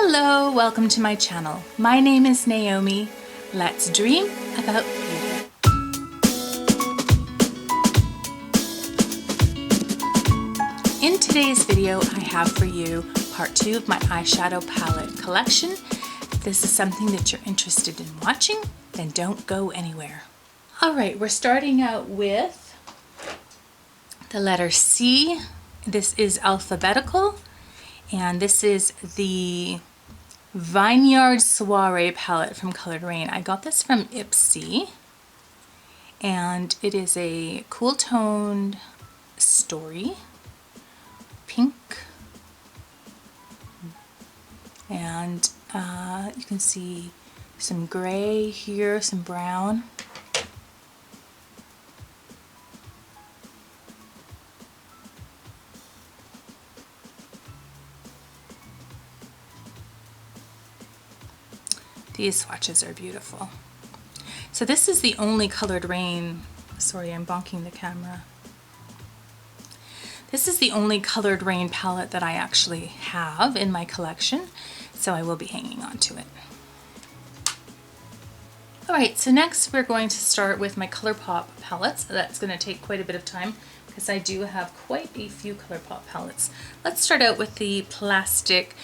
Hello, welcome to my channel. My name is Naomi. Let's dream about beauty. In today's video, I have for you part 2 of my eyeshadow palette collection. If this is something that you're interested in watching, then don't go anywhere. All right, we're starting out with the letter C. This is alphabetical, and this is the Vineyard Soiree palette from Colored Rain. I got this from Ipsy, and it is a cool toned story, pink, and you can see some gray here, some brown. These swatches are beautiful. So this is the only Colored Rain, sorry, I'm bonking the camera. This is the only Colored Rain palette that I actually have in my collection, so I will be hanging on to it. Alright, so next we're going to start with my ColourPop palettes. That's going to take quite a bit of time because I do have quite a few ColourPop palettes. Let's start out with the plastic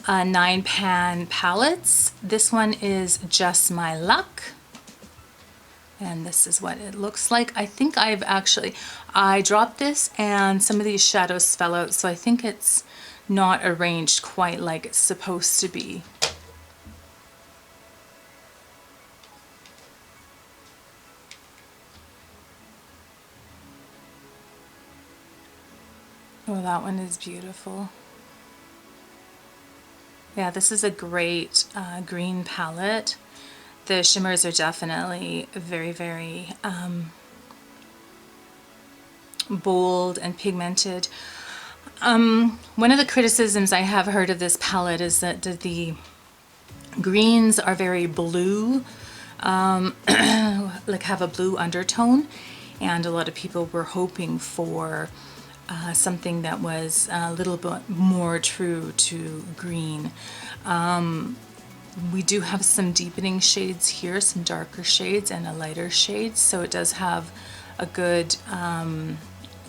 9-pan palettes. This one is Just My Luck, and this is what it looks like. I think I dropped this and some of these shadows fell out, so I think it's not arranged quite like it's supposed to be. Oh, that one is beautiful. Yeah, this is a great green palette. The shimmers are definitely very, very bold and pigmented. One of the criticisms I have heard of this palette is that the greens are very blue, like have a blue undertone, and a lot of people were hoping for something that was a little bit more true to green. We do have some deepening shades here, some darker shades and a lighter shade, so it does have a good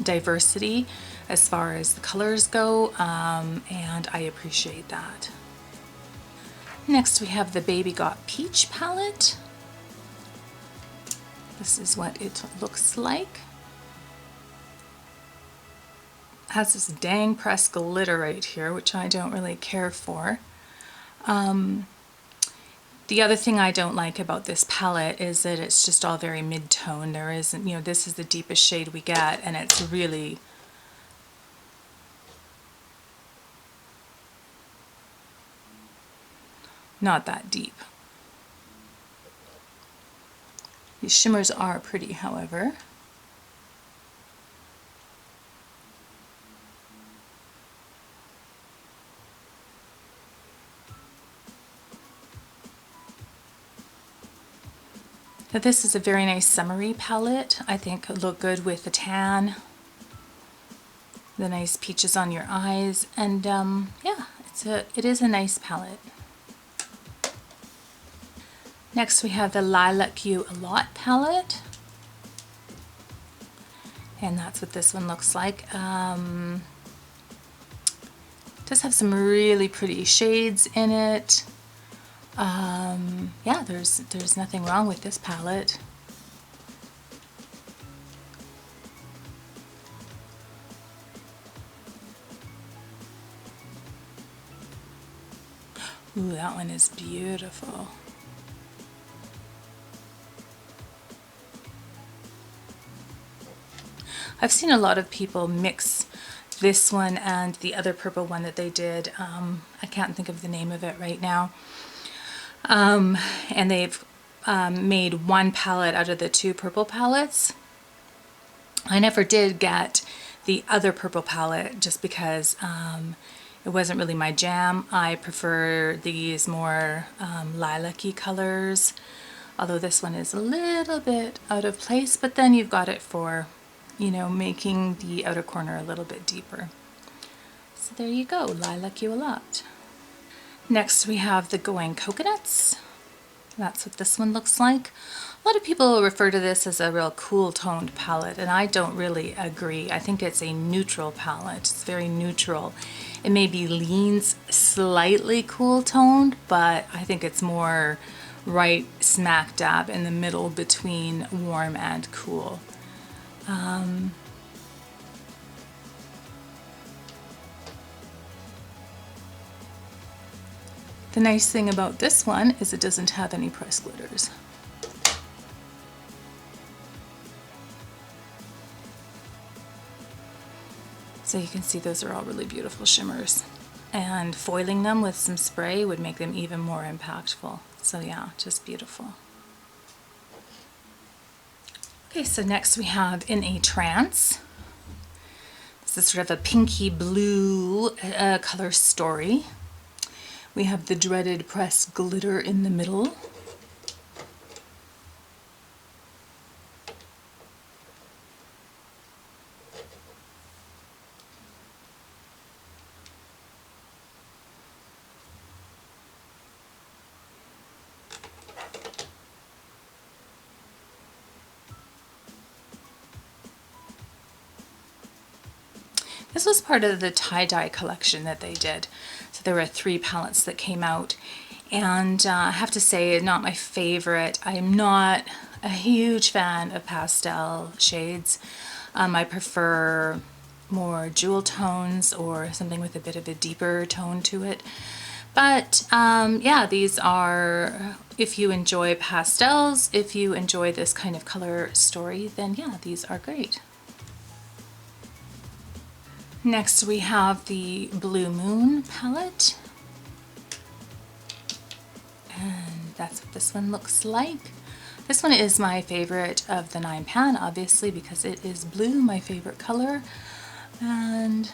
diversity as far as the colors go, and I appreciate that. Next we have the Baby Got Peach palette. This is what it looks like. Has this dang pressed glitter right here, which I don't really care for. The other thing I don't like about this palette is that it's just all very mid-tone. There isn't, you know, this is the deepest shade we get, and it's really not that deep. These shimmers are pretty, however. Now this is a very nice summery palette. I think it would look good with the tan, the nice peaches on your eyes, and yeah, it is a nice palette. Next we have the Lilac You A Lot palette, and that's what this one looks like. It does have some really pretty shades in it. Yeah, there's nothing wrong with this palette. Ooh, that one is beautiful. I've seen a lot of people mix this one and the other purple one that they did. I can't think of the name of it right now. And they've made one palette out of the 2 purple palettes. I never did get the other purple palette just because it wasn't really my jam. I prefer these more lilac-y colors, although this one is a little bit out of place, but then you've got it for, you know, making the outer corner a little bit deeper. So there you go, Lilac You A Lot. Next we have the Going Coconuts. That's what this one looks like. A lot of people refer to this as a real cool toned palette, and I don't really agree. I think it's a neutral palette. It's very neutral. It maybe leans slightly cool toned, but I think it's more right smack dab in the middle between warm and cool. The nice thing about this one is it doesn't have any pressed glitters. So you can see those are all really beautiful shimmers. And foiling them with some spray would make them even more impactful. So yeah, just beautiful. Okay, so next we have In a Trance. This is sort of a pinky blue color story. We have the dreaded pressed glitter in the middle. This was part of the tie-dye collection that they did. So there were 3 palettes that came out, and I have to say, not my favorite. I'm not a huge fan of pastel shades. I prefer more jewel tones or something with a bit of a deeper tone to it. But yeah, these are, if you enjoy pastels, if you enjoy this kind of color story, then yeah, these are great. Next we have the Blue Moon palette, and that's what this one looks like. This one is my favorite of the 9 pan, obviously, because it is blue, my favorite color. And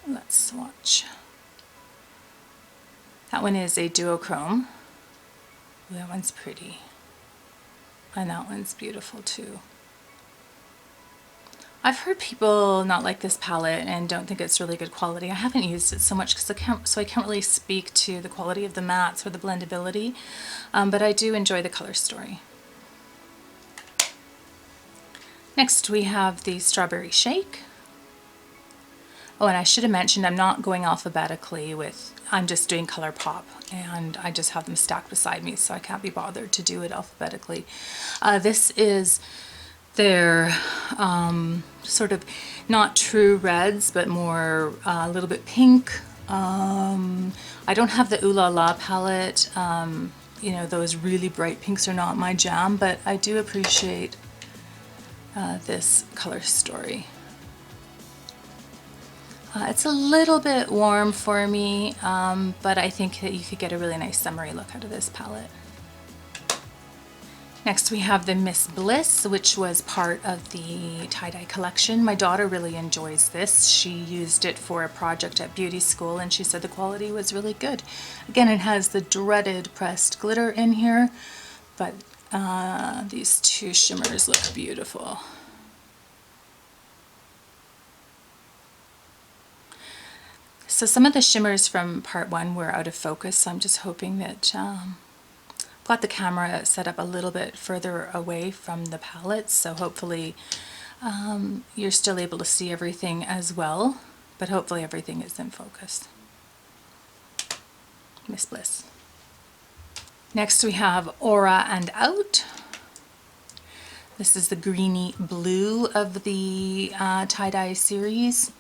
let's swatch. That one is a duochrome. That one's pretty. And that one's beautiful too. I've heard people not like this palette and don't think it's really good quality. I haven't used it so much because I can't really speak to the quality of the mattes or the blendability, but I do enjoy the color story. Next we have the Strawberry Shake. Oh, and I should have mentioned I'm not going alphabetically I'm just doing color pop, and I just have them stacked beside me, so I can't be bothered to do it alphabetically. This is their sort of not true reds, but more a little bit pink. I don't have the Ooh La La palette. You know, those really bright pinks are not my jam, but I do appreciate this color story. It's a little bit warm for me, but I think that you could get a really nice summery look out of this palette. Next we have the Miss Bliss, which was part of the tie-dye collection. My daughter really enjoys this. She used it for a project at beauty school, and she said the quality was really good. Again, it has the dreaded pressed glitter in here, but these 2 shimmers look beautiful. So some of the shimmers from part 1 were out of focus, so I'm just hoping that I've got the camera set up a little bit further away from the palette, so hopefully you're still able to see everything as well, but hopefully everything is in focus. Miss Bliss. Next we have Aura and Out. This is the greeny blue of the tie-dye series.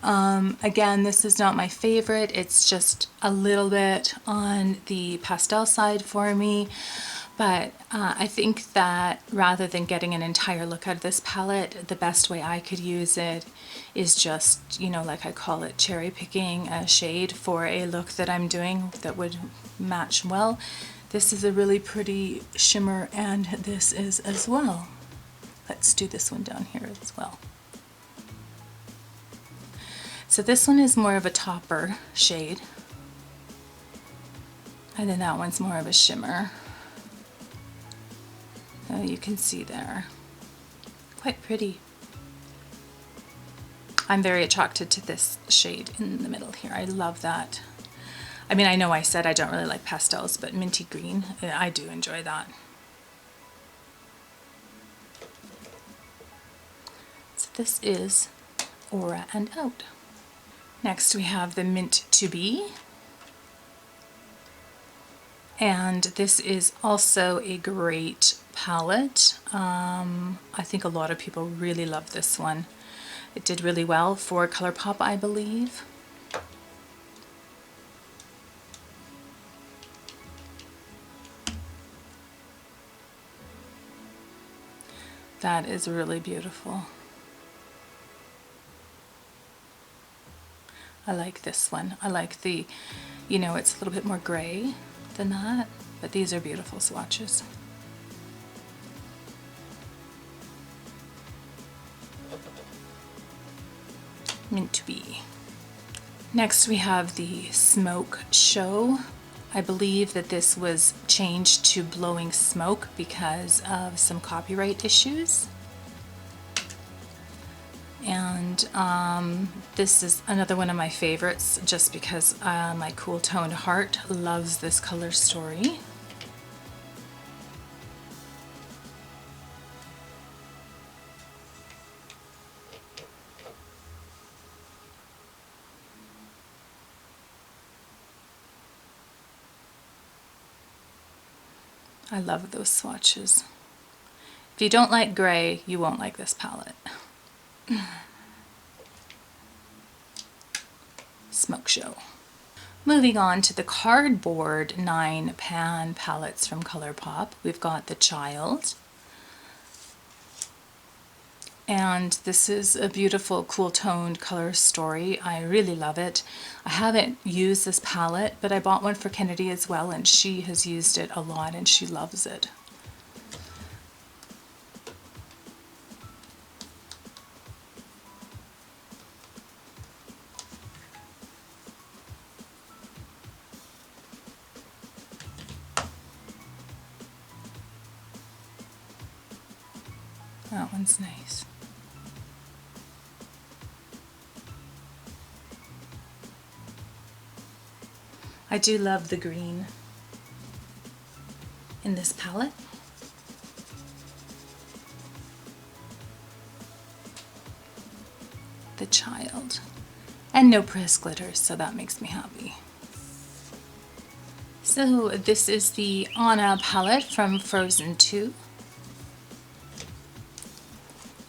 Again, this is not my favorite. It's just a little bit on the pastel side for me, but I think that rather than getting an entire look out of this palette, the best way I could use it is just, you know, like I call it, cherry picking a shade for a look that I'm doing that would match well. This is a really pretty shimmer, and this is as well. Let's do this one down here as well. So this one is more of a topper shade, and then that one's more of a shimmer. So you can see there, quite pretty. I'm very attracted to this shade in the middle here. I love that. I mean, I know I said I don't really like pastels, but minty green, I do enjoy that. So this is Aura and Out. Next we have the Mint to Be. And this is also a great palette. I think a lot of people really love this one. It did really well for ColourPop, I believe. That is really beautiful. I like this one. I like the, you know, it's a little bit more gray than that, but these are beautiful swatches. Mint to Be. Next we have the Smoke Show. I believe that this was changed to Blowing Smoke because of some copyright issues. And this is another one of my favorites just because my cool toned heart loves this color story. I love those swatches. If you don't like gray, you won't like this palette. Smoke Show. Moving on to the cardboard 9-pan palettes from ColourPop. We've got The Child. And this is a beautiful, cool toned color story. I really love it. I haven't used this palette, but I bought one for Kennedy as well, and she has used it a lot and she loves it. That one's nice. I do love the green in this palette. The Child. And no pressed glitters, so that makes me happy. So this is the Anna palette from Frozen 2.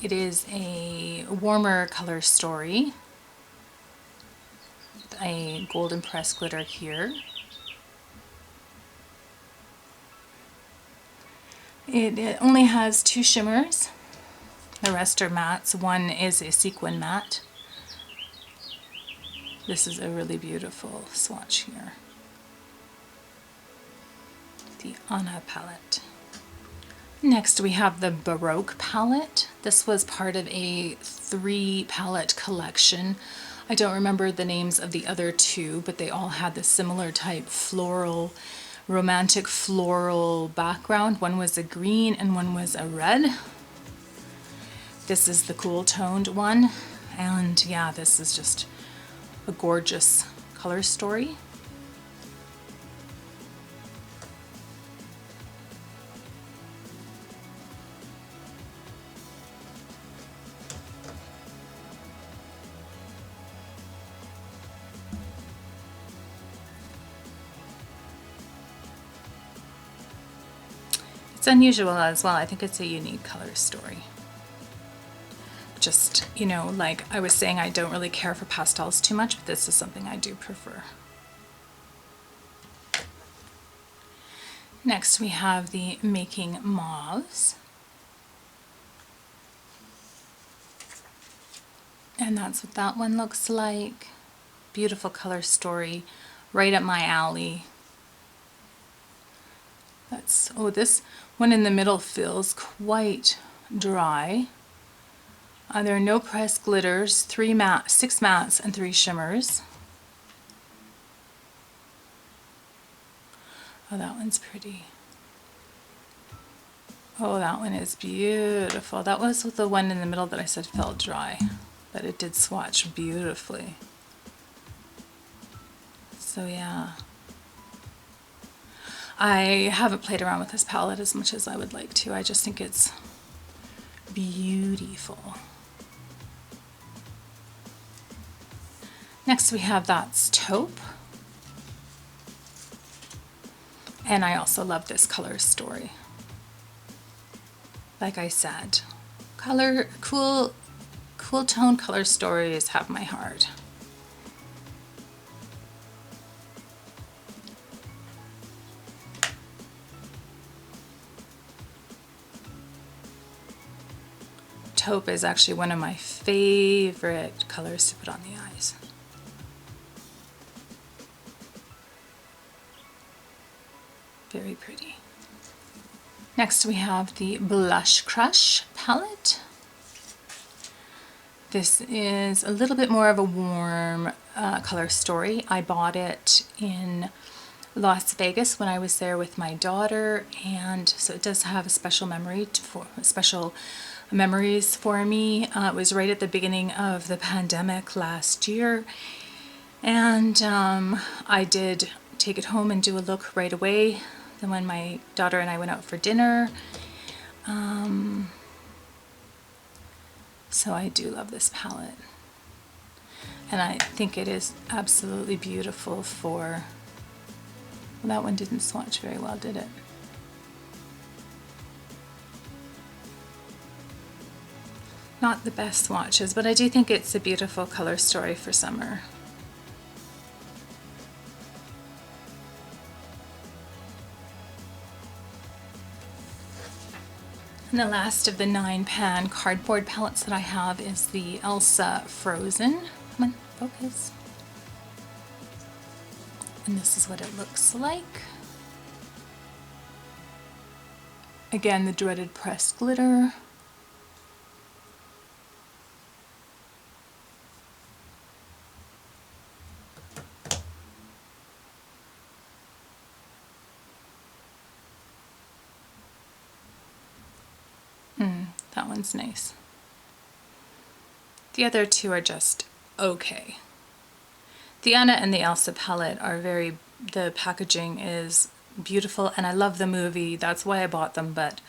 It is a warmer color story. A golden pressed glitter here. It only has 2 shimmers. The rest are mattes. One is a sequin matte. This is a really beautiful swatch here. The Anna palette. Next we have the Baroque palette. This was part of a 3 palette collection. I don't remember the names of the other 2, but they all had the similar type floral, romantic floral background. One was a green and one was a red. This is the cool toned one. And yeah, this is just a gorgeous color story. It's unusual as well. I think it's a unique color story. Just, you know, like I was saying, I don't really care for pastels too much, but this is something I do prefer. Next we have the Making Mauves. And that's what that one looks like. Beautiful color story, right up my alley. That's, oh, this one in the middle feels quite dry. There are no pressed glitters, 6 mattes and 3 shimmers. Oh, that one's pretty. Oh, that one is beautiful. That was the one in the middle that I said felt dry. but it did swatch beautifully. So yeah. I haven't played around with this palette as much as I would like to. I just think it's beautiful. Next we have That's Taupe. And I also love this color story. Like I said, cool tone color stories have my heart. Taupe is actually one of my favorite colors to put on the eyes. Very pretty. Next we have the Blush Crush palette. This is a little bit more of a warm color story. I bought it in Las Vegas when I was there with my daughter, and so it does have a special memories for me. It was right at the beginning of the pandemic last year, and I did take it home and do a look right away. Then when my daughter and I went out for dinner. So I do love this palette. And I think it is absolutely beautiful for, well, that one didn't swatch very well, did it? Not the best swatches, but I do think it's a beautiful color story for summer. And the last of the 9-pan cardboard palettes that I have is the Elsa Frozen. Come on, focus. And this is what it looks like. Again, the dreaded pressed glitter. That one's nice. The other two are just okay. The Anna and the Elsa palette are the packaging is beautiful, and I love the movie, that's why I bought them, but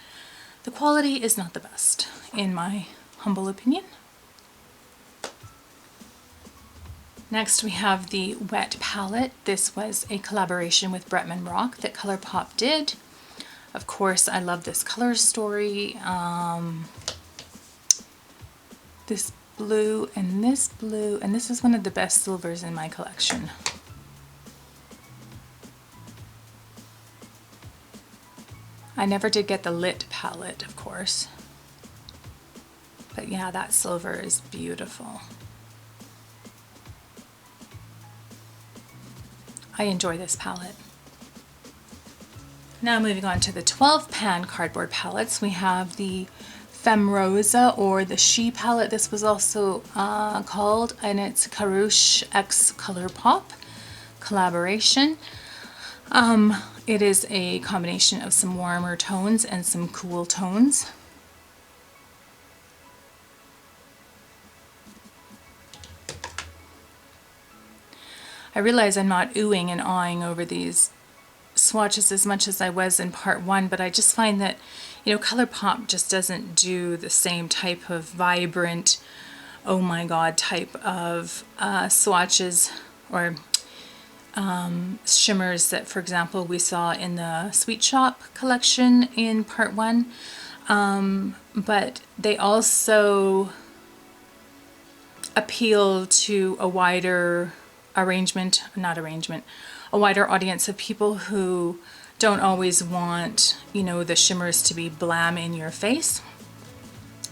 the quality is not the best, in my humble opinion. Next we have the Wet palette. This was a collaboration with Bretman Rock that ColourPop did. Of course, I love this color story. This blue, and this is one of the best silvers in my collection. I never did get the Lit palette, of course. But yeah, that silver is beautiful. I enjoy this palette. Now moving on to the 12-pan cardboard palettes, we have the Femme Rosa, or the She palette, this was also called, and it's Carouche x ColourPop collaboration. It is a combination of some warmer tones and some cool tones. I realize I'm not oohing and awing over these swatches as much as I was in part one, but I just find that, you know, ColourPop just doesn't do the same type of vibrant, oh my god type of swatches or shimmers that, for example, we saw in the Sweet Shop collection in part one. But they also appeal to a wider a wider audience of people who don't always want, you know, the shimmers to be blam in your face.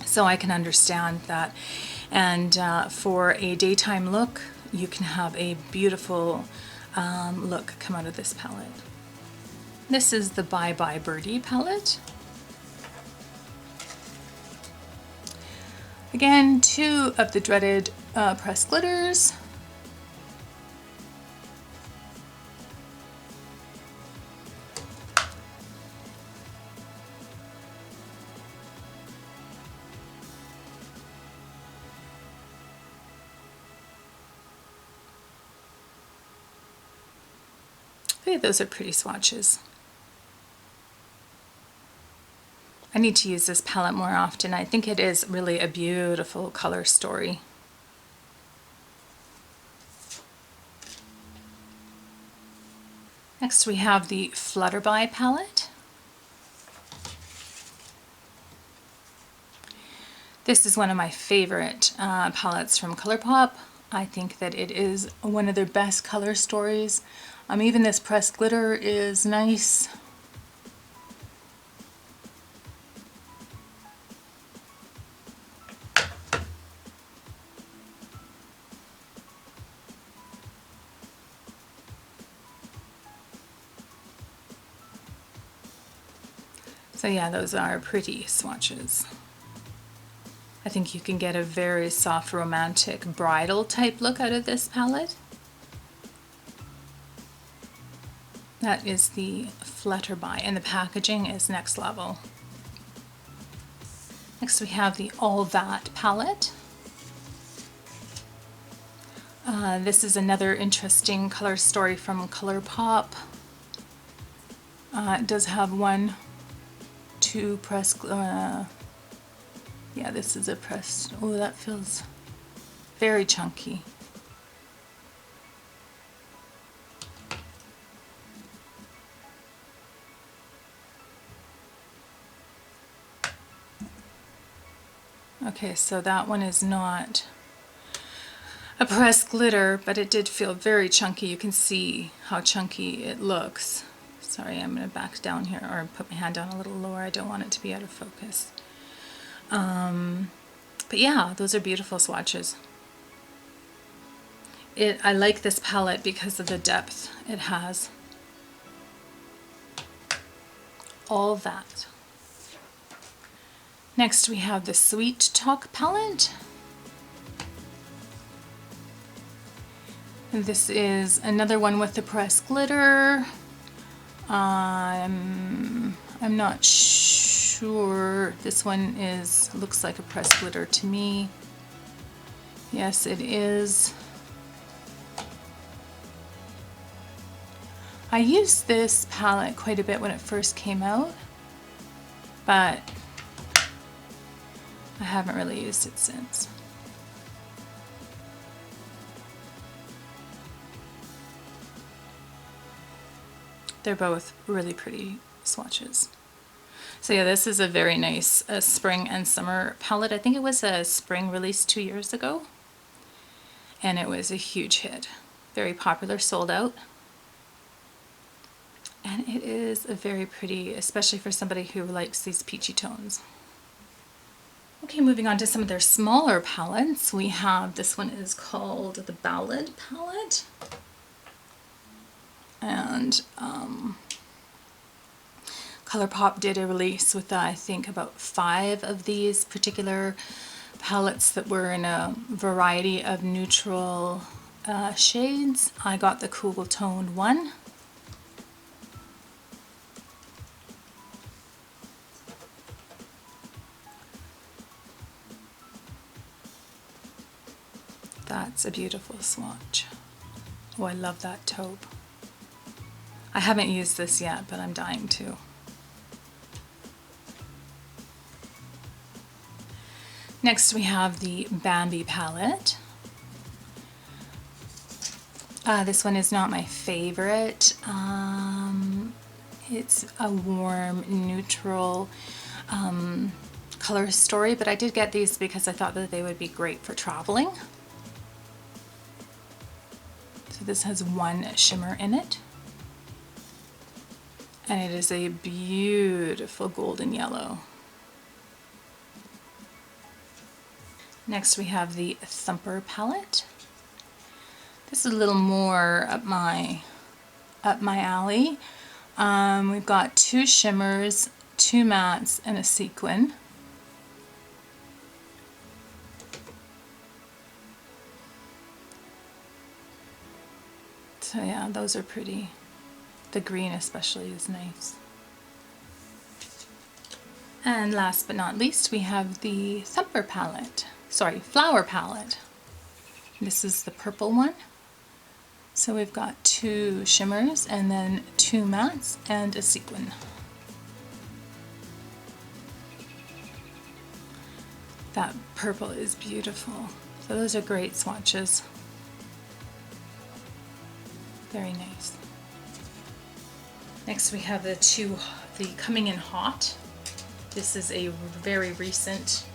So I can understand that. And for a daytime look, you can have a beautiful look come out of this palette. This is the Bye Bye Birdie palette. Again, two of the dreaded pressed glitters. But yeah, those are pretty swatches. I need to use this palette more often. I think it is really a beautiful color story. Next we have the Flutterby palette. This is one of my favorite palettes from ColourPop. I think that it is one of their best color stories. Even this pressed glitter is nice. So yeah, those are pretty swatches. I think you can get a very soft, romantic, bridal type look out of this palette. That is the Flutterby, and the packaging is next level. Next we have the All That palette. This is another interesting color story from ColourPop. It does have two pressed, yeah, this is a pressed, oh, that feels very chunky. Okay, so that one is not a pressed glitter, but it did feel very chunky. You can see how chunky it looks. Sorry, I'm going to back down here, or put my hand down a little lower. I don't want it to be out of focus. But yeah, those are beautiful swatches. I like this palette because of the depth it has. All That. Next we have the Sweet Talk palette. And this is another one with the pressed glitter. I'm not sure. This one looks like a pressed glitter to me. Yes, it is. I used this palette quite a bit when it first came out, but I haven't really used it since. They're both really pretty swatches. So yeah, this is a very nice spring and summer palette. I think it was a spring release 2 years ago, and it was a huge hit. Very popular, sold out. And it is a very pretty, especially for somebody who likes these peachy tones. Okay, moving on to some of their smaller palettes. We have, this one is called the Ballad Palette. And ColourPop did a release with, I think, about 5 of these particular palettes that were in a variety of neutral shades. I got the cool toned one. That's a beautiful swatch. Oh, I love that taupe. I haven't used this yet, but I'm dying to. Next we have the Bambi Palette. This one is not my favorite. It's a warm, neutral color story, but I did get these because I thought that they would be great for traveling. So this has one shimmer in it. And it is a beautiful golden yellow. Next we have the Thumper palette. This is a little more up my alley. We've got 2 shimmers, 2 mattes, and a sequin. So yeah, those are pretty. The green especially is nice. And last but not least, we have the Thumper palette. Sorry, Flower palette. This is the purple one. So we've got 2 shimmers and then 2 mattes and a sequin. That purple is beautiful. So those are great swatches. Very nice. Next we have the Coming in Hot. This is a very recent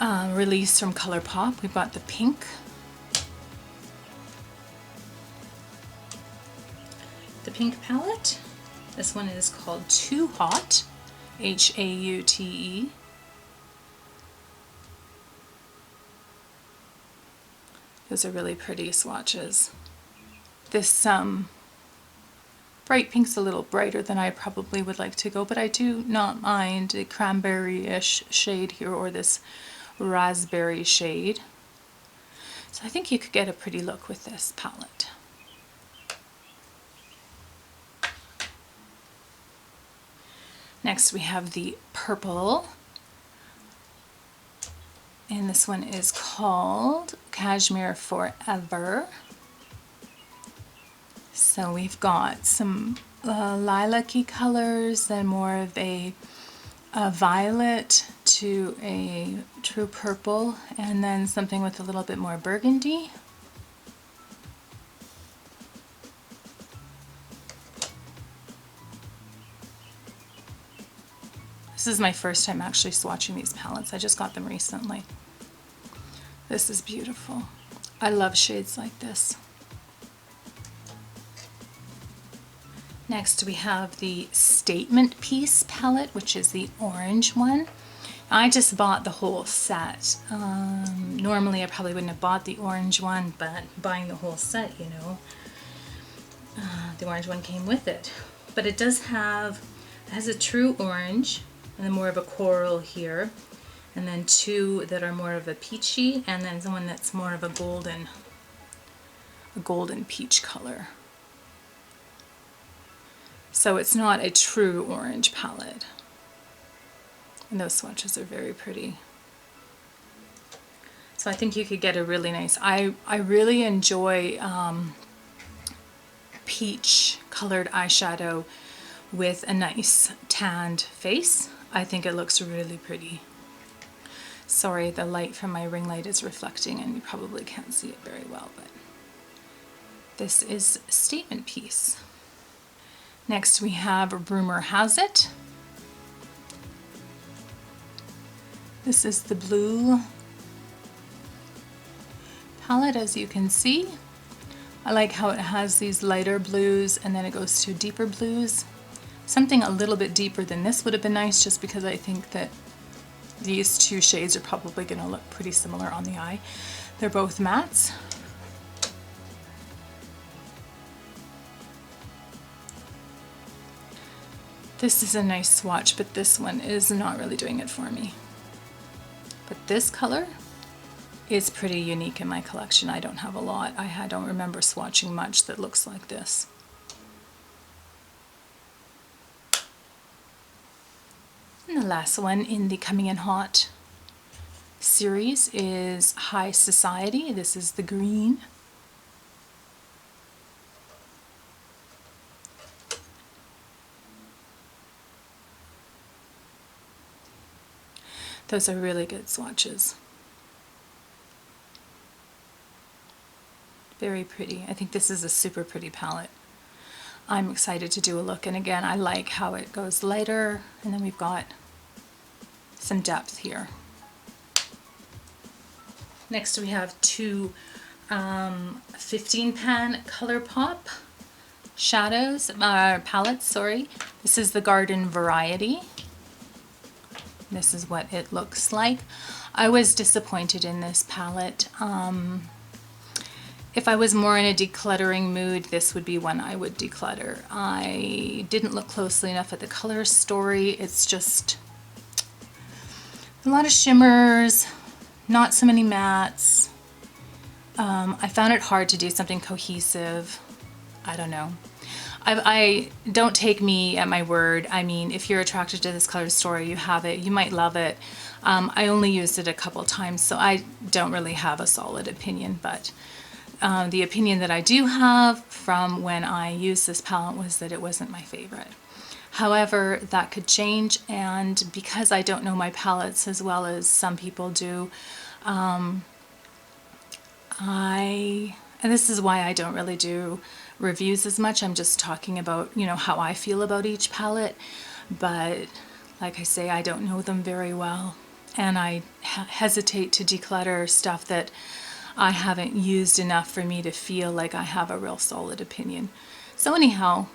release from ColourPop. We've got the pink, the pink palette. This one is called Too Hot, H-A-U-T-E. Those are really pretty swatches. This bright pink's a little brighter than I probably would like to go, but I do not mind the cranberry-ish shade here or this raspberry shade. So I think you could get a pretty look with this palette. Next we have the purple, and this one is called Cashmere Forever. So we've got some lilac-y colors, then more of a violet to a true purple, and then something with a little bit more burgundy. This is my first time actually swatching these palettes. I just got them recently. This is beautiful. I love shades like this. Next we have the Statement Piece palette, which is the orange one. I just bought the whole set. Normally I probably wouldn't have bought the orange one, but buying the whole set, you know, the orange one came with it. But it does have, it has a true orange, and then more of a coral here, and then 2 that are more of a peachy, and then one that's more of a golden peach color. So it's not a true orange palette. And those swatches are very pretty. So I think you could get a really nice, I really enjoy peach colored eyeshadow with a nice tanned face. I think it looks really pretty. Sorry, the light from my ring light is reflecting and you probably can't see it very well, but this is Statement Piece. Next we have Rumor Has It. This is the blue palette, as you can see. I like how it has these lighter blues and then it goes to deeper blues. Something a little bit deeper than this would have been nice, just because I think that these 2 shades are probably going to look pretty similar on the eye. They're both mattes. This is a nice swatch, but this one is not really doing it for me. But this color is pretty unique in my collection. I don't have a lot. I don't remember swatching much that looks like this. And the last one in the Coming in Hot series is High Society. This is the green. Those are really good swatches. Very pretty. I think this is a super pretty palette. I'm excited to do a look, and again, I like how it goes lighter, and then we've got some depth here. Next we have 2 15 pan ColourPop shadows, palettes, sorry. This is the Garden Variety. This is what it looks like. I was disappointed in this palette. If I was more in a decluttering mood, this would be one I would declutter. I didn't look closely enough at the color story. It's just a lot of shimmers, not so many mattes. I found it hard to do something cohesive. I don't know. I don't take me at my word. I mean, if you're attracted to this color story, you have it, you might love it. I only used it a couple times, so I don't really have a solid opinion, but The opinion that I do have from when I used this palette was that it wasn't my favorite. However, that could change, and because I don't know my palettes as well as some people do, and this is why I don't really do reviews as much. I'm just talking about, you know, how I feel about each palette. But like I say, I don't know them very well, and I hesitate to declutter stuff that I haven't used enough for me to feel like I have a real solid opinion. So anyhow,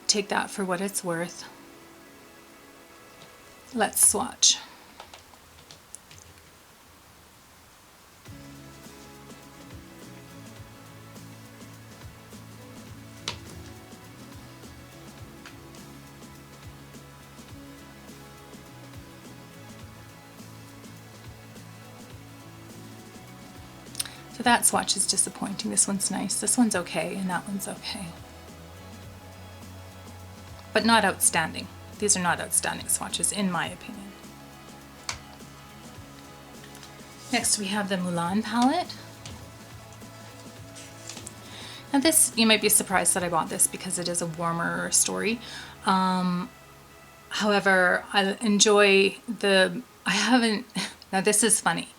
take that for what it's worth. Let's swatch. So that swatch is disappointing. This one's nice. This one's okay, and that one's okay. But not outstanding. These are not outstanding swatches, in my opinion. Next we have the Mulan palette. Now this, you might be surprised that I bought this because it is a warmer story. However, I enjoy now this is funny.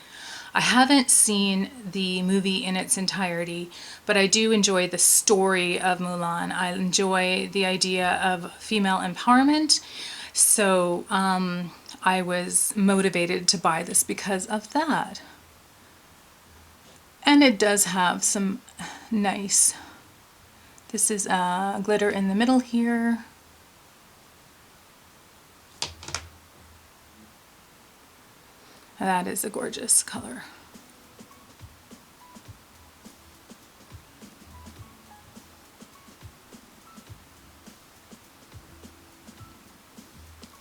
I haven't seen the movie in its entirety, but I do enjoy the story of Mulan. I enjoy the idea of female empowerment. So I was motivated to buy this because of that. And it does have some nice, this is glitter in the middle here. That is a gorgeous color.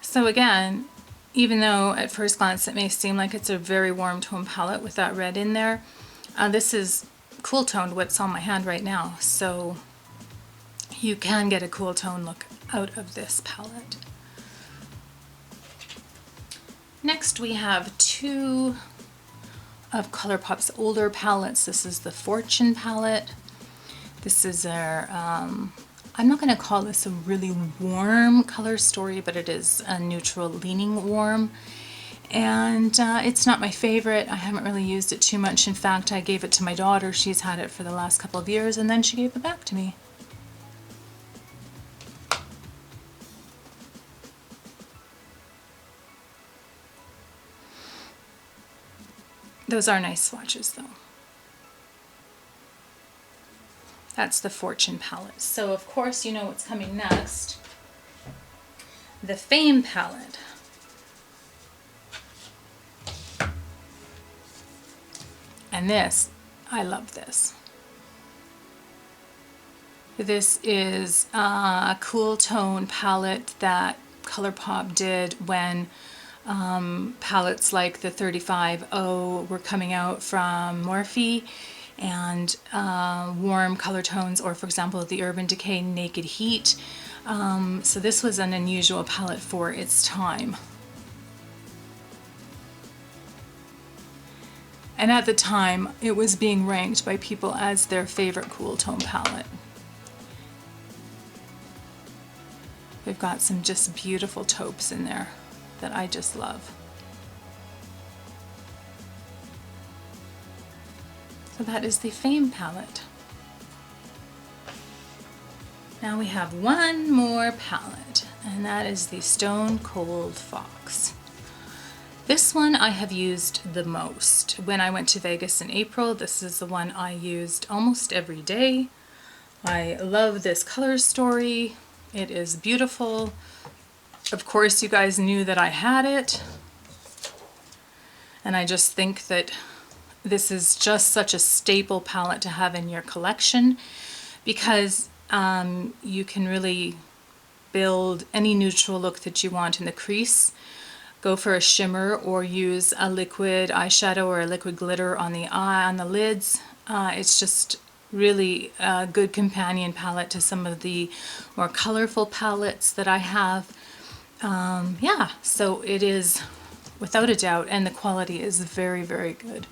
So again, even though at first glance it may seem like it's a very warm tone palette with that red in there, this is cool toned what's on my hand right now. So you can get a cool tone look out of this palette. Next we have two of ColourPop's older palettes. This is the Fortune palette. This is their, I'm not going to call this a really warm color story, but it is a neutral leaning warm. And it's not my favorite. I haven't really used it too much. In fact, I gave it to my daughter. She's had it for the last couple of years, and then she gave it back to me. Those are nice swatches though. That's the Fortune palette. So of course you know what's coming next. The Fame palette. And this, I love this. This is a cool tone palette that ColourPop did when palettes like the 35O were coming out from Morphe, and warm color tones, or for example the Urban Decay Naked Heat. So this was an unusual palette for its time. And at the time it was being ranked by people as their favorite cool tone palette. They've got some just beautiful taupes in there that I just love. So that is the Fame palette. Now we have one more palette, and that is the Stone Cold Fox. This one I have used the most. When I went to Vegas in April, this is the one I used almost every day. I love this color story. It is beautiful. Of course, you guys knew that I had it, and I just think that this is just such a staple palette to have in your collection, because you can really build any neutral look that you want in the crease. Go for a shimmer or use a liquid eyeshadow or a liquid glitter on the eye, on the lids. It's just really a good companion palette to some of the more colorful palettes that I have. Yeah, so it is without a doubt, and the quality is very, very good.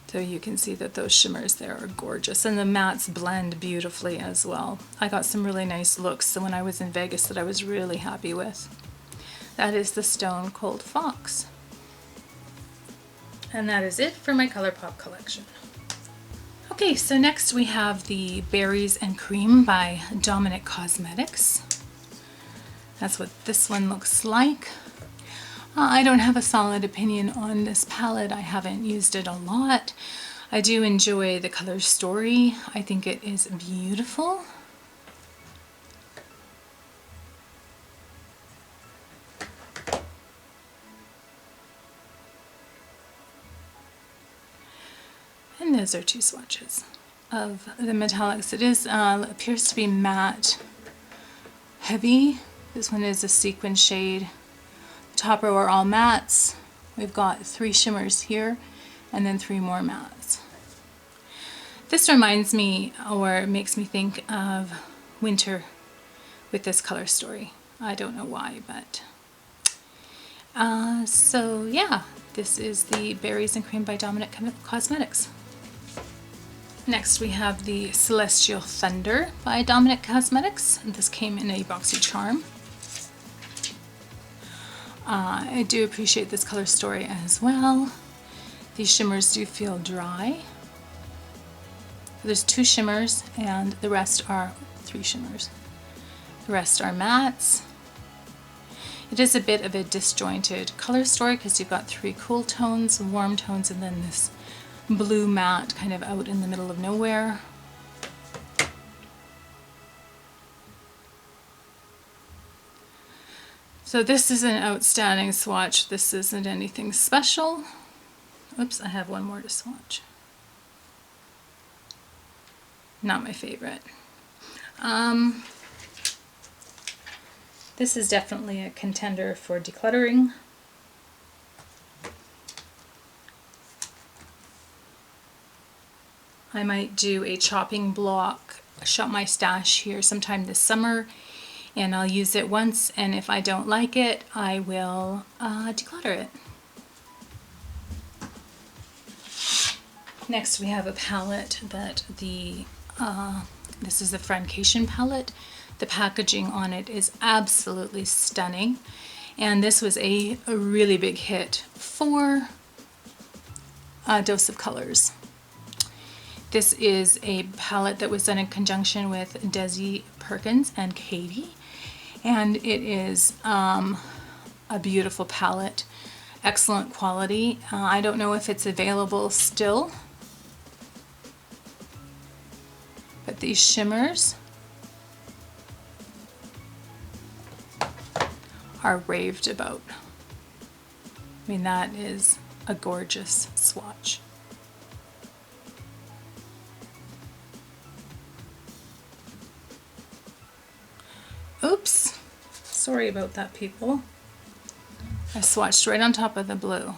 So you can see that those shimmers there are gorgeous, and the mattes blend beautifully as well. I got some really nice looks when I was in Vegas that I was really happy with. That is the Stone Cold Fox. And that is it for my ColourPop collection. Okay, so next we have the Berries and Cream by Dominic Cosmetics. That's what this one looks like. I don't have a solid opinion on this palette. I haven't used it a lot. I do enjoy the color story. I think it is beautiful. And those are two swatches of the metallics. It is appears to be matte heavy. This one is a sequin shade. Top row are all mattes. We've got 3 shimmers here and then 3 more mattes. This reminds me, or makes me think of winter with this color story. I don't know why, but so yeah, this is the Berries and Cream by Dominic Cosmetics. Next we have the Celestial Thunder by Dominic Cosmetics. This came in a boxy charm. I do appreciate this color story as well. These shimmers do feel dry. There's 2 shimmers and the rest are 3 shimmers. The rest are mattes. It is a bit of a disjointed color story because you've got 3 cool tones, warm tones, and then this blue matte kind of out in the middle of nowhere. So this is an outstanding swatch. This isn't anything special. Oops, I have one more to swatch. Not my favorite. This is definitely a contender for decluttering. I might do a chopping block, shop my stash here sometime this summer, and I'll use it once, and if I don't like it, I will declutter it. Next we have a palette that this is the Francation palette. The packaging on it is absolutely stunning, and this was a really big hit for Dose of Colors. This is a palette that was done in conjunction with Desi Perkins and Katie, and it is a beautiful palette, excellent quality. I don't know if it's available still, but these shimmers are raved about. I mean, that is a gorgeous swatch. Oops, sorry about that, people. I swatched right on top of the blue.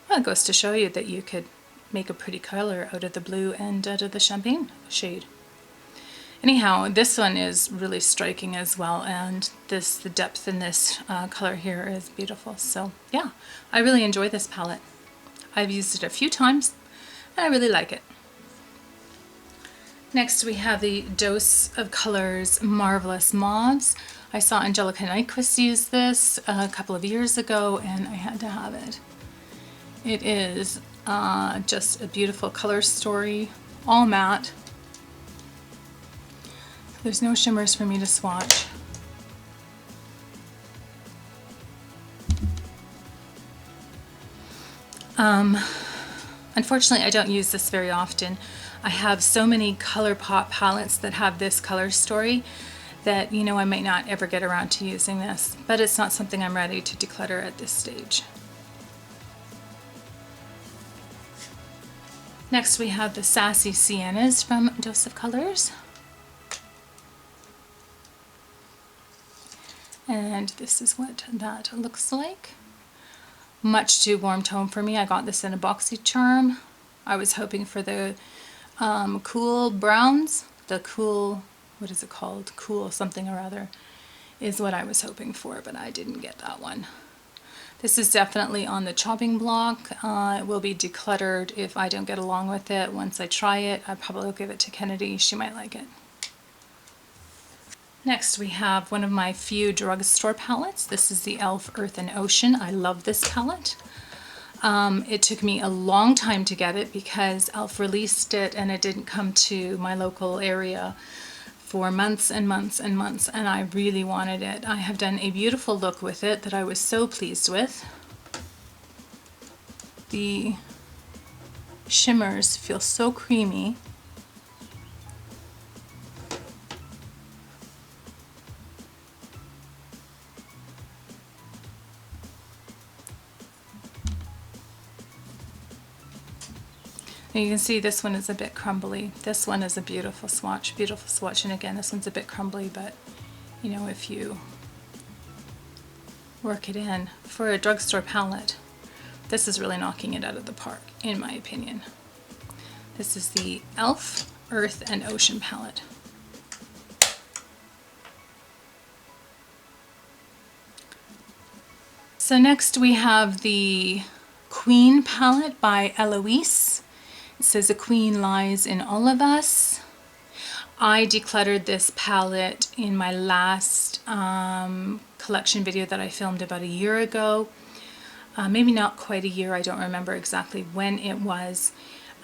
Well, it goes to show you that you could make a pretty color out of the blue and out of the champagne shade. Anyhow, this one is really striking as well, and the depth in this color here is beautiful. So yeah, I really enjoy this palette. I've used it a few times, and I really like it. Next we have the Dose of Colors Marvelous Mauves. I saw Angelica Nyquist use this a couple of years ago, and I had to have it. It is just a beautiful color story, all matte. There's no shimmers for me to swatch. Unfortunately, I don't use this very often. I have so many ColourPop palettes that have this color story that, you know, I might not ever get around to using this, but it's not something I'm ready to declutter at this stage. Next we have the Sassy Siennas from Dose of Colors. And this is what that looks like. Much too warm tone for me. I got this in a boxy charm. I was hoping for the cool browns, the cool, what is it called? Cool something or other. is what I was hoping for, but I didn't get that one. This is definitely on the chopping block. It will be decluttered if I don't get along with it. Once I try it, I probably will give it to Kennedy. She might like it. Next we have one of my few drugstore palettes. This is the e.l.f. Earth and Ocean. I love this palette. It took me a long time to get it because e.l.f. released it and it didn't come to my local area for months and months and months, and I really wanted it. I have done a beautiful look with it that I was so pleased with. The shimmers feel so creamy. And you can see this one is a bit crumbly. This one is a beautiful swatch, and again, this one's a bit crumbly, but you know, if you work it in for a drugstore palette, this is really knocking it out of the park, in my opinion. This is the e.l.f. Earth and Ocean palette. So next we have the Queen palette by Eloise. It says, "A queen lies in all of us." I decluttered this palette in my last collection video that I filmed about a year ago. Maybe not quite a year, I don't remember exactly when it was.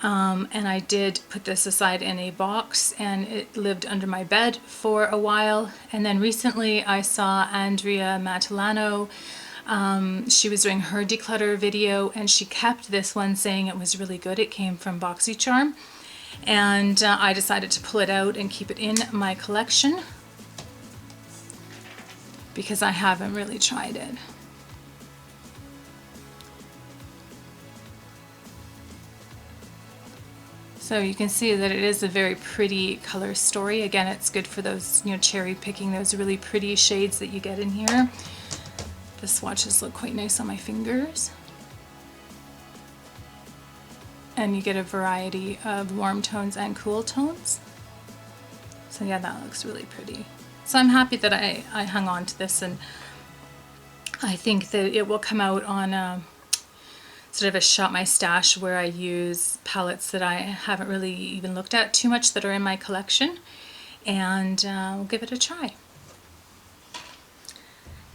And I did put this aside in a box and it lived under my bed for a while. And then recently I saw Andrea Matilano. She was doing her declutter video and she kept this one saying it was really good. It came from BoxyCharm, and I decided to pull it out and keep it in my collection because I haven't really tried it. So you can see that it is a very pretty color story. Again, it's good for those, you know, cherry picking those really pretty shades that you get in here. The swatches look quite nice on my fingers. And you get a variety of warm tones and cool tones. So yeah, that looks really pretty. So I'm happy that I hung on to this, and I think that it will come out on a, sort of a shop my stash where I use palettes that I haven't really even looked at too much that are in my collection, and we'll give it a try.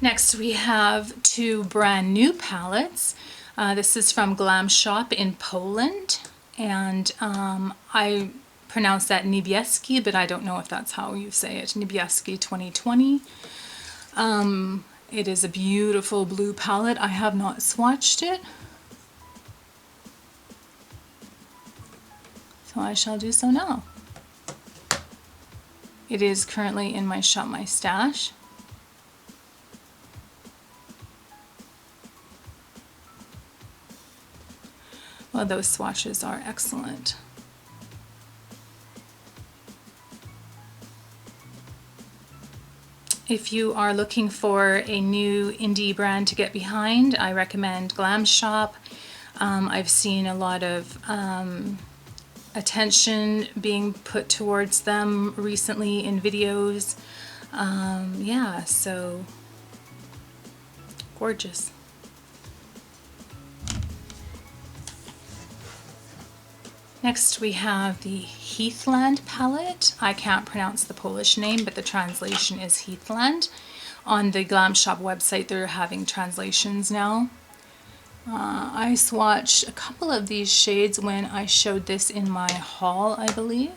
Next we have two brand new palettes. This is from Glam Shop in Poland, and I pronounce that Niebieski, but I don't know if that's how you say it. Niebieski 2020. It is a beautiful blue palette. I have not swatched it, so I shall do so now. It is currently in my shop my stash. Well, those swatches are excellent. If you are looking for a new indie brand to get behind, I recommend Glam Shop. I've seen a lot of attention being put towards them recently in videos. Yeah, so gorgeous. Next we have the Heathland palette. I can't pronounce the Polish name, but the translation is Heathland. On the Glam Shop website they're having translations now. I swatched a couple of these shades when I showed this in my haul, I believe.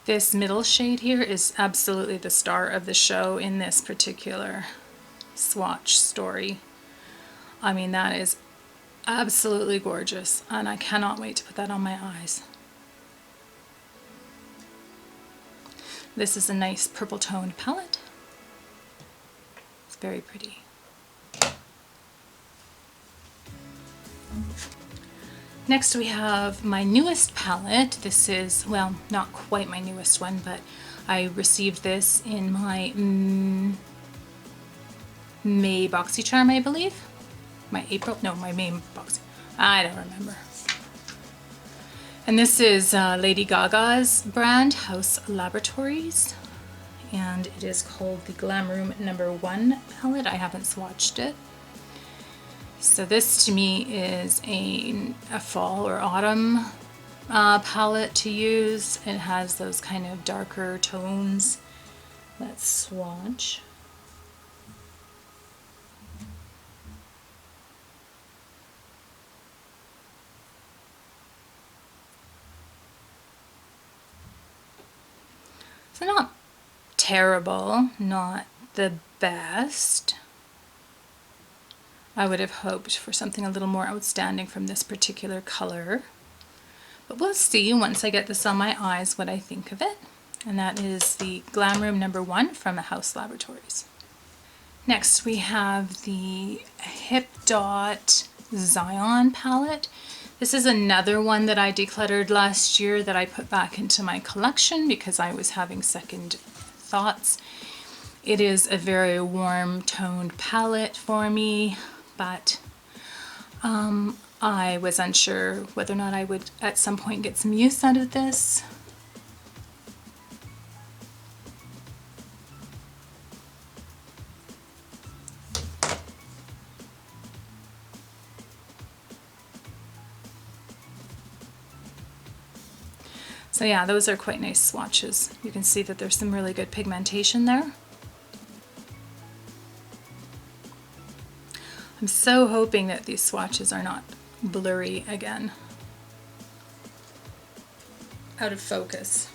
This middle shade here is absolutely the star of the show in this particular swatch story. I mean, that is absolutely gorgeous, and I cannot wait to put that on my eyes. This is a nice purple toned palette. It's very pretty. Next we have my newest palette. This is, well, not quite my newest one, but I received this in my May BoxyCharm, I believe. My April, no, my May box. I don't remember. And this is Lady Gaga's brand, House Laboratories. And it is called the Glam Room #1 palette. I haven't swatched it. So this to me is a fall or autumn palette to use. It has those kind of darker tones. Let's swatch. So not terrible, not the best. I would have hoped for something a little more outstanding from this particular color. But we'll see once I get this on my eyes what I think of it. And that is the Glam Room #1 from House Laboratories. Next we have the Hip Dot Dotzion palette. This is another one that I decluttered last year that I put back into my collection because I was having second thoughts. It is a very warm toned palette for me, but I was unsure whether or not I would at some point get some use out of this. So yeah, those are quite nice swatches. You can see that there's some really good pigmentation there. I'm so hoping that these swatches are not blurry again, out of focus.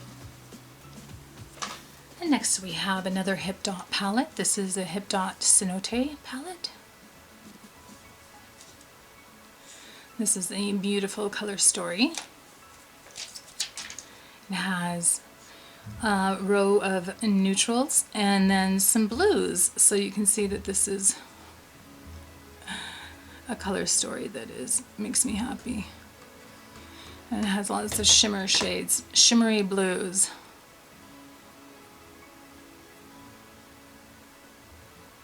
And next we have another Hip Dot palette. This is a Dot Cenote palette. This is a beautiful color story. It has a row of neutrals and then some blues, so you can see that this is a color story that makes me happy. And it has lots of shimmer shades, shimmery blues.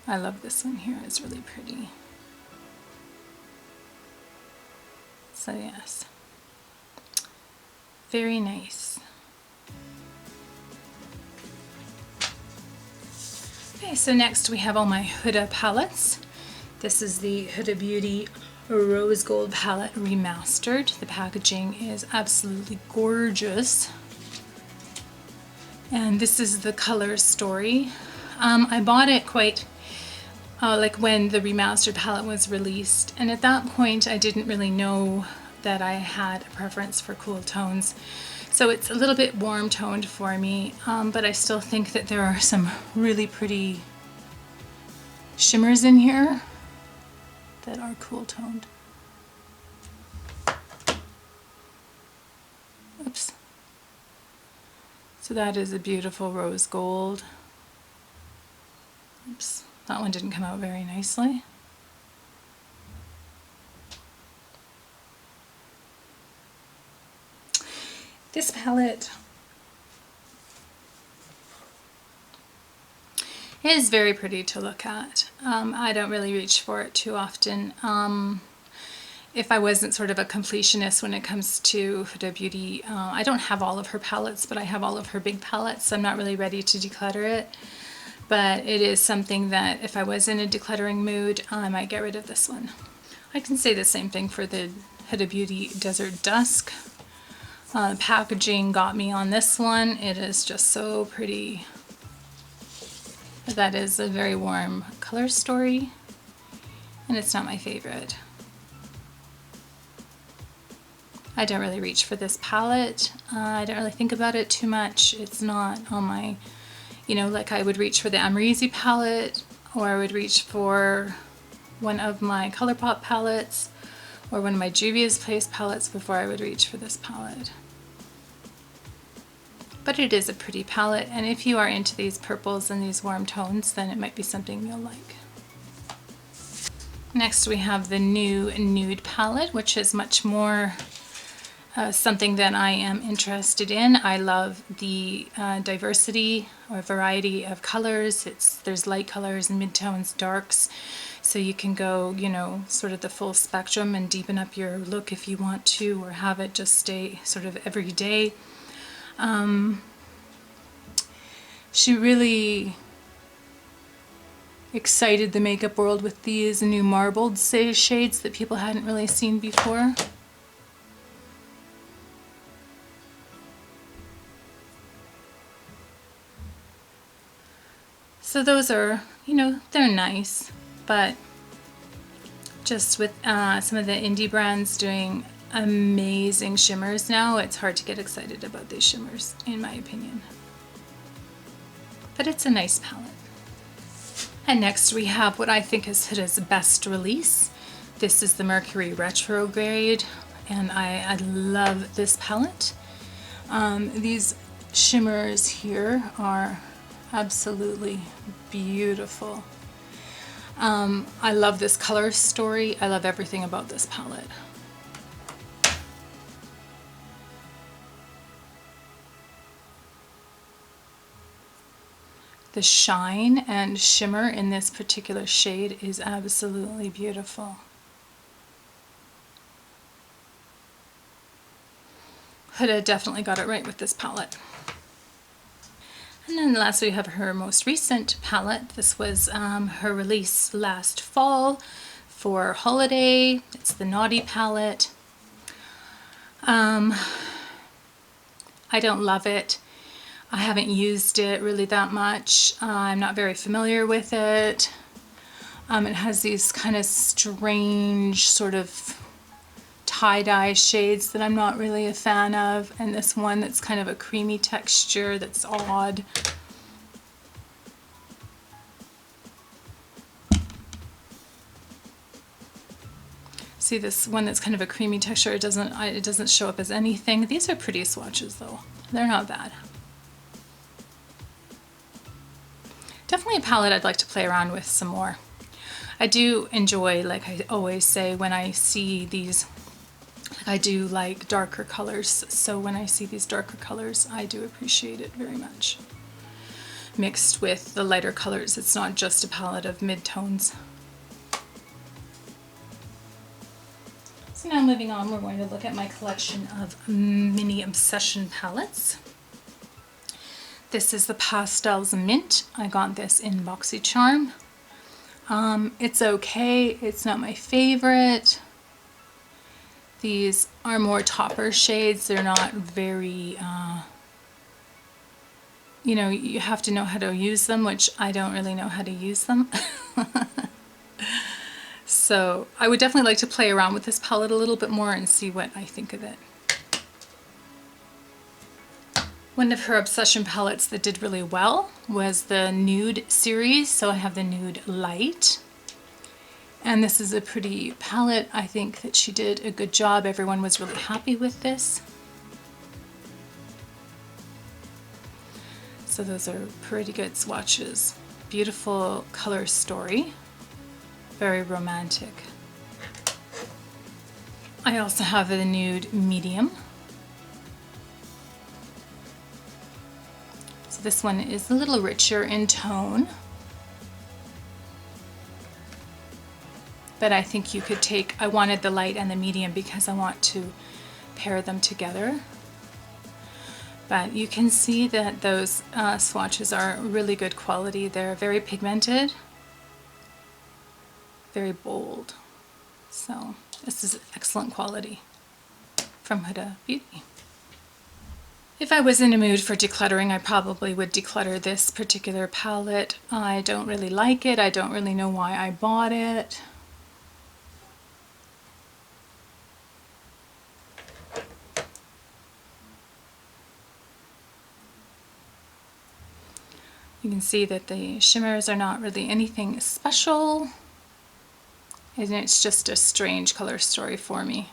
I love this one here, it's really pretty. So yes, very nice. Okay, so next we have all my Huda palettes. This is the Huda Beauty Rose Gold palette remastered. The packaging is absolutely gorgeous. And this is the color story. I bought it quite like when the remastered palette was released, and at that point I didn't really know that I had a preference for cool tones. So it's a little bit warm toned for me, but I still think that there are some really pretty shimmers in here that are cool toned. Oops. So that is a beautiful rose gold. Oops, that one didn't come out very nicely. This palette is very pretty to look at. I don't really reach for it too often. If I wasn't sort of a completionist when it comes to Huda Beauty, I don't have all of her palettes, but I have all of her big palettes, so I'm not really ready to declutter it. But it is something that if I was in a decluttering mood, I might get rid of this one. I can say the same thing for the Huda Beauty Desert Dusk. Packaging got me on this one. It is just so pretty. That is a very warm color story, and it's not my favorite. I don't really reach for this palette. I don't really think about it too much. It's not on my, you know, like I would reach for the Amrezy palette, or I would reach for one of my ColourPop palettes, or one of my Juvia's Place palettes before I would reach for this palette. But it is a pretty palette, and if you are into these purples and these warm tones, then it might be something you'll like. Next we have the new Nude palette, which is much more something that I am interested in. I love the diversity or variety of colors. There's light colors and midtones, darks, so you can go, you know, sort of the full spectrum and deepen up your look if you want to, or have it just stay sort of everyday. She really excited the makeup world with these new marbled shades that people hadn't really seen before. So those are, you know, they're nice, but just with some of the indie brands doing amazing shimmers now, it's hard to get excited about these shimmers, in my opinion. But it's a nice palette. And next we have what I think is Huda's best release. This is the Mercury Retrograde, and I love this palette. These shimmers here are absolutely beautiful. I love this color story. I love everything about this palette. The shine and shimmer in this particular shade is absolutely beautiful. Huda definitely got it right with this palette. And then last we have her most recent palette. This was her release last fall for holiday. It's the Naughty palette. I don't love it. I haven't used it really that much. I'm not very familiar with it. It has these kind of strange sort of tie-dye shades that I'm not really a fan of, and this one that's kind of a creamy texture that's odd. See this one that's kind of a creamy texture, it doesn't show up as anything. These are pretty swatches though. They're not bad. Definitely a palette I'd like to play around with some more. I do enjoy, like I always say, when I see these, I do like darker colors, so when I see these darker colors, I do appreciate it very much. Mixed with the lighter colors, it's not just a palette of mid-tones. So now moving on, we're going to look at my collection of mini Obsession palettes. This is the Pastels Mint. I got this in BoxyCharm. It's okay, it's not my favorite. These are more topper shades. They're not very, you know, you have to know how to use them, which I don't really know how to use them. So I would definitely like to play around with this palette a little bit more and see what I think of it. One of her Obsession palettes that did really well was the Nude series. So I have the Nude Light. And this is a pretty palette. I think that she did a good job. Everyone was really happy with this. So those are pretty good swatches. Beautiful color story. Very romantic. I also have the Nude Medium. So this one is a little richer in tone. But I think you could take, I wanted the light and the medium because I want to pair them together. But you can see that those swatches are really good quality. They're very pigmented, very bold. So this is excellent quality from Huda Beauty. If I was in a mood for decluttering, I probably would declutter this particular palette. I don't really like it. I don't really know why I bought it. You can see that the shimmers are not really anything special, and it's just a strange color story for me.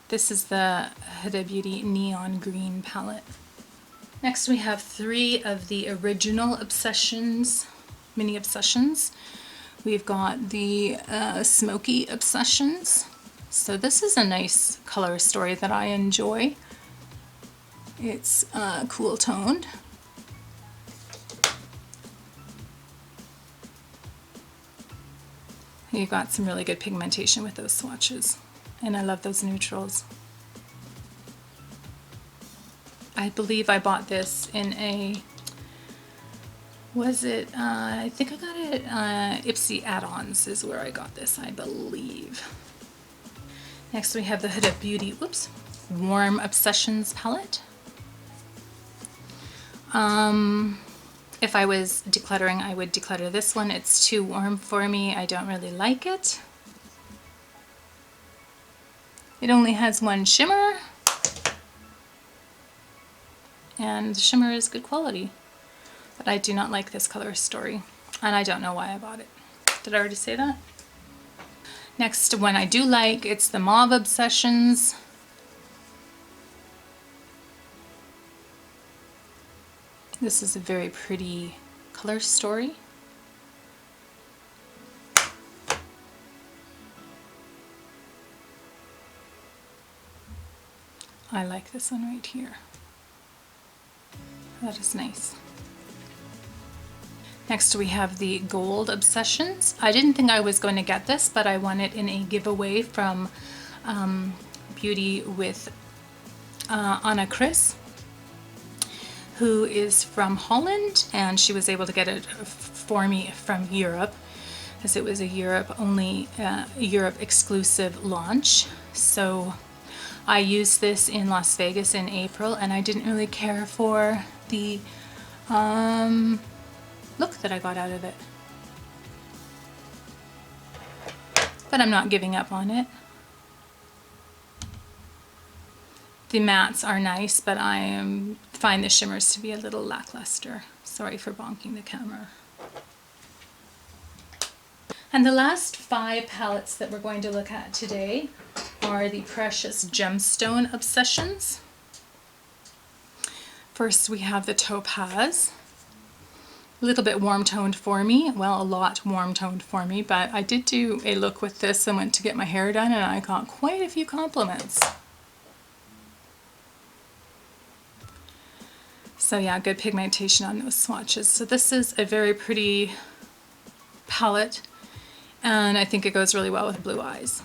This is the Huda Beauty Neon Green palette. Next we have 3 of the original Obsessions, mini Obsessions. We've got the Smokey Obsessions. So this is a nice color story that I enjoy. It's cool toned. You got some really good pigmentation with those swatches, and I love those neutrals. I believe I bought this in a, was it, I think I got it, Ipsy add-ons is where I got this, I believe. Next we have the Huda Beauty, Warm Obsessions palette. If I was decluttering, I would declutter this one. It's too warm for me. I don't really like it. It only has one shimmer, and the shimmer is good quality. But I do not like this color story, and I don't know why I bought it. Did I already say that? Next one I do like, it's the Mauve Obsessions. This is a very pretty color story. I like this one right here. That is nice. Next we have the Gold Obsessions. I didn't think I was going to get this, but I won it in a giveaway from Beauty with Anna Chris, who is from Holland, and she was able to get it for me from Europe, as it was a Europe only, Europe exclusive launch. So I used this in Las Vegas in April, and I didn't really care for the look that I got out of it. But I'm not giving up on it. The mattes are nice, but I find the shimmers to be a little lackluster. Sorry for bonking the camera. And the last 5 palettes that we're going to look at today are the Precious Gemstone Obsessions. First we have the Topaz. A little bit warm toned for me, well, a lot warm toned for me, but I did do a look with this and went to get my hair done, and I got quite a few compliments. So yeah, good pigmentation on those swatches. So this is a very pretty palette, and I think it goes really well with blue eyes.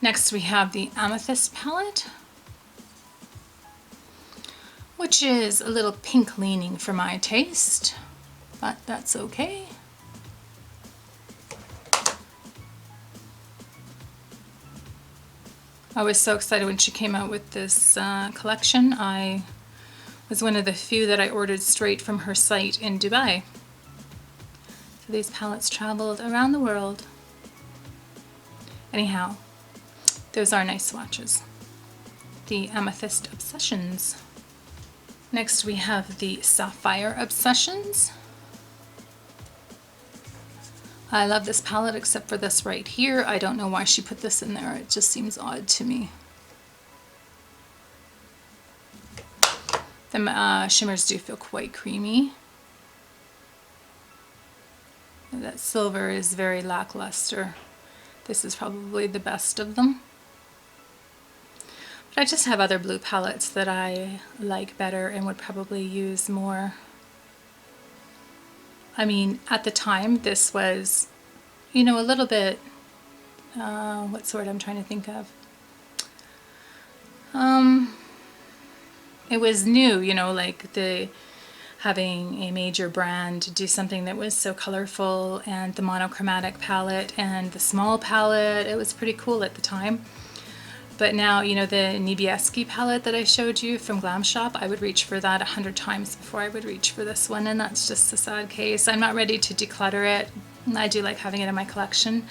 Next we have the Amethyst palette, which is a little pink leaning for my taste, but that's okay. I was so excited when she came out with this collection. I was one of the few that I ordered straight from her site in Dubai. So these palettes traveled around the world. Anyhow, those are nice swatches. The Amethyst Obsessions. Next we have the Sapphire Obsessions. I love this palette except for this right here. I don't know why she put this in there. It just seems odd to me. The shimmers do feel quite creamy. That silver is very lackluster. This is probably the best of them. But I just have other blue palettes that I like better and would probably use more. I mean, at the time, this was, you know, a little bit, what sort I'm trying to think of. It was new, you know, like having a major brand do something that was so colorful, and the monochromatic palette and the small palette, it was pretty cool at the time. But now, you know, the Niebieski palette that I showed you from Glam Shop, I would reach for that 100 times before I would reach for this one, and that's just a sad case. I'm not ready to declutter it. I do like having it in my collection,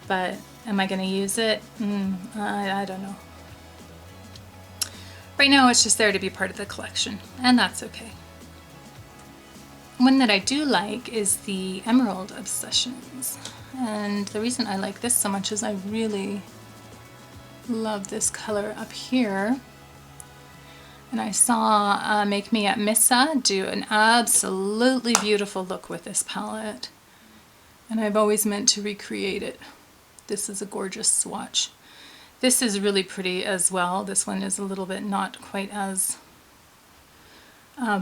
but am I going to use it? I don't know. Right now it's just there to be part of the collection, and that's okay. One that I do like is the Emerald Obsessions, and the reason I like this so much is I really love this color up here. And I saw Make Me at Missa do an absolutely beautiful look with this palette, and I've always meant to recreate it. This is a gorgeous swatch. This is really pretty as well. This one is a little bit not quite as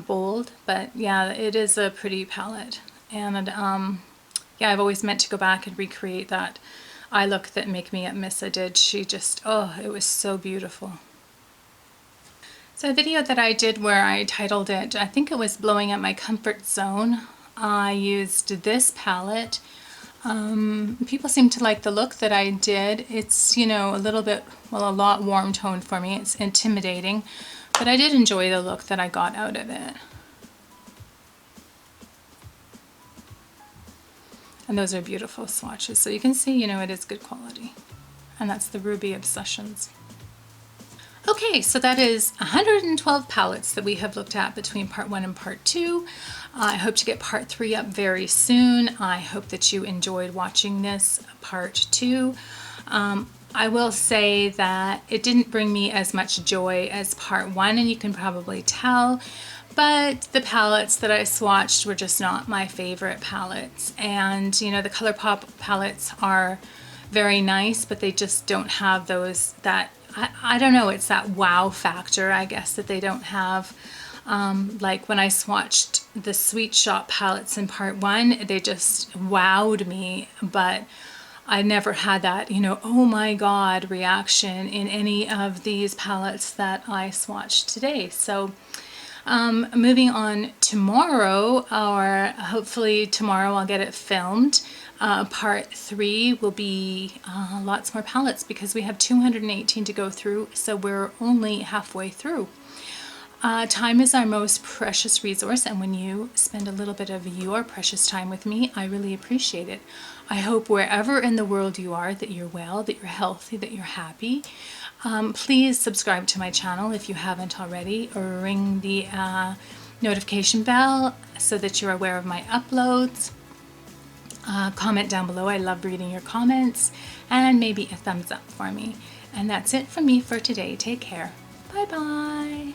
bold, but yeah, it is a pretty palette. And yeah, I've always meant to go back and recreate that eye look that Make Me Up Missa did. She just, oh, it was so beautiful. So a video that I did where I titled it, I think it was Blowing Up My Comfort Zone. I used this palette. People seem to like the look that I did. It's, you know, a little bit, well, a lot warm toned for me. It's intimidating, but I did enjoy the look that I got out of it. And those are beautiful swatches. So you can see, you know, it is good quality. And that's the Ruby Obsessions. Okay, so that is 112 palettes that we have looked at between part 1 and part 2. I hope to get part 3 up very soon. I hope that you enjoyed watching this part 2. I will say that it didn't bring me as much joy as part 1, and you can probably tell. But the palettes that I swatched were just not my favorite palettes. And, you know, the ColourPop palettes are very nice, but they just don't have those, that, I don't know, it's that wow factor, I guess, that they don't have. Like when I swatched the Sweet Shop palettes in part 1, they just wowed me, but I never had that, you know, oh my god reaction in any of these palettes that I swatched today. So moving on tomorrow, or hopefully tomorrow I'll get it filmed. Part 3 will be lots more palettes because we have 218 to go through, so we're only halfway through. Time is our most precious resource, and when you spend a little bit of your precious time with me, I really appreciate it. I hope wherever in the world you are that you're well, that you're healthy, that you're happy. Please subscribe to my channel if you haven't already, or ring the notification bell so that you're aware of my uploads. Comment down below, I love reading your comments, and maybe a thumbs up for me. And that's it from me for today. Take care. Bye bye.